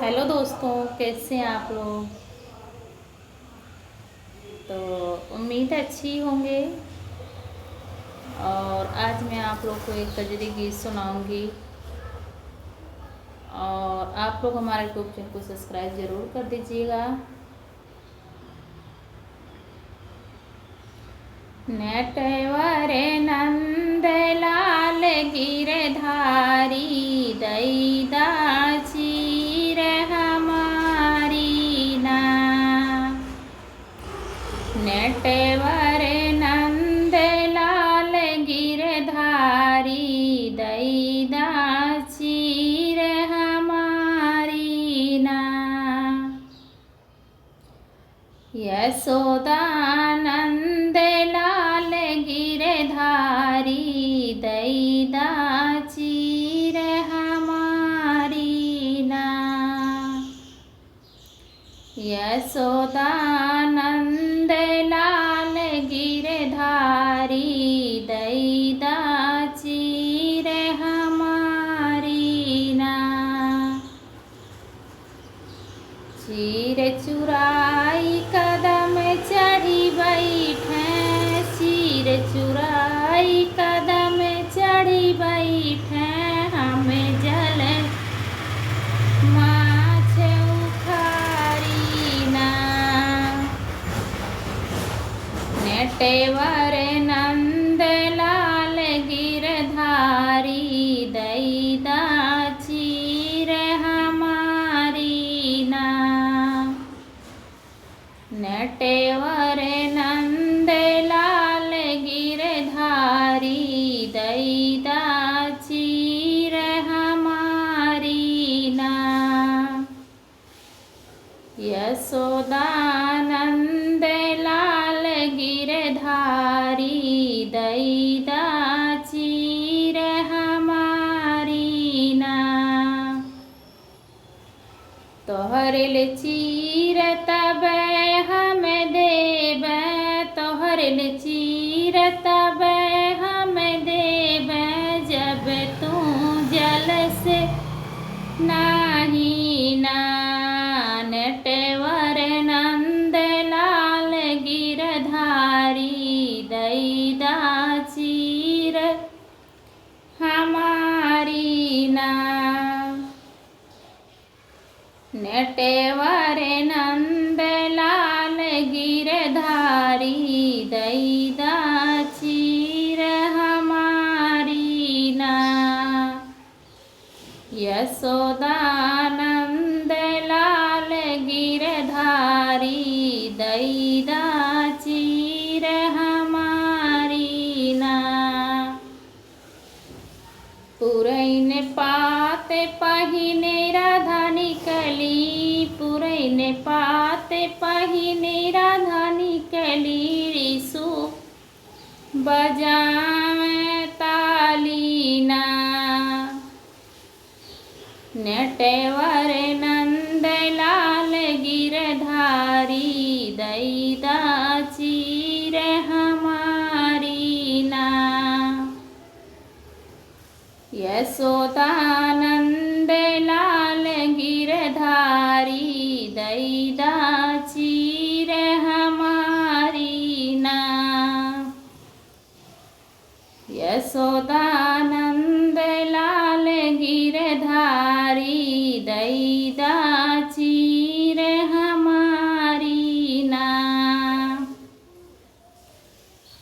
Hello दोस्तों, कैसे हैं आप लोग। तो उम्मीद है अच्छी होंगे। और आज मैं आप लोग को एक कजरी गीत सुनाऊंगी। और आप लोग हमारे यूट्यूब चैनल को सब्सक्राइब ज़रूर कर दीजिएगा। नटवर नंद लाल गिरधारी दैदा चीर हमारी ना। नटवर नंद लाल गिरधारी दैदा चीर हमारी ना। यशोदानंद लाल गिरधारी दैदा चीर हमारी ना। यशोदानंद लाल गिरधारी दैदा चीर हमारी ना। चीर चुराई कदम चढ़ी बैठे, चीर चुराई कदम चढ़ी बैठे, हमें जल माछ उखारी ना। नटवर नंद लाल गिरधारी दैदा चीर हमारी ना। नटवर नंद लाल गिरधारी दैदा चीर हमारी ना। यशोदानंद लाल गिरधारी दैदा चीर हमारी ना। तोहरिल चीर तब हम देव, तोहरिल चीर तब हम देव, जब तू जल से नाही ना। नटवर नंद लाल गिरधारी दैदा चीर हमारी ना। नटवर नंद लाल गिरधारी दैदा चीर हमारी ना। यशोदानंद लाल गिरधारी दैदा चीर हमारी ना। पुरैन पात पहिने राधा निकली, पुरैन पात पहिने राधा निकली, ऋषु बजावे ताली ना। नटवर नंद लाल गिरधारी दैदा चीर हमारी ना। यशोदानंद लाल गिरधारी दैदा चीर हमारी ना। यशोदानंद लाल गिरधारी दैदा चीर हमारी ना।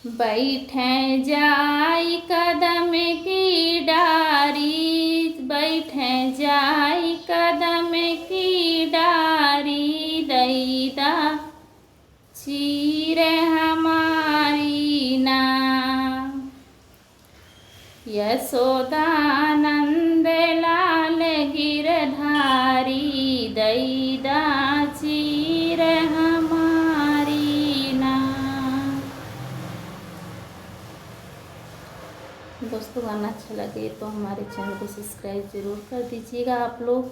बैठे जाई कदम की डारी, बैठे जाई कदम की डारी, दैदा चीर हमारी ना। यशोदानंद लाल गिरधारी दैदा चीर हमारी ना। दोस्तों गाना अच्छा लगे तो हमारे चैनल को सब्सक्राइब ज़रूर कर दीजिएगा आप लोग।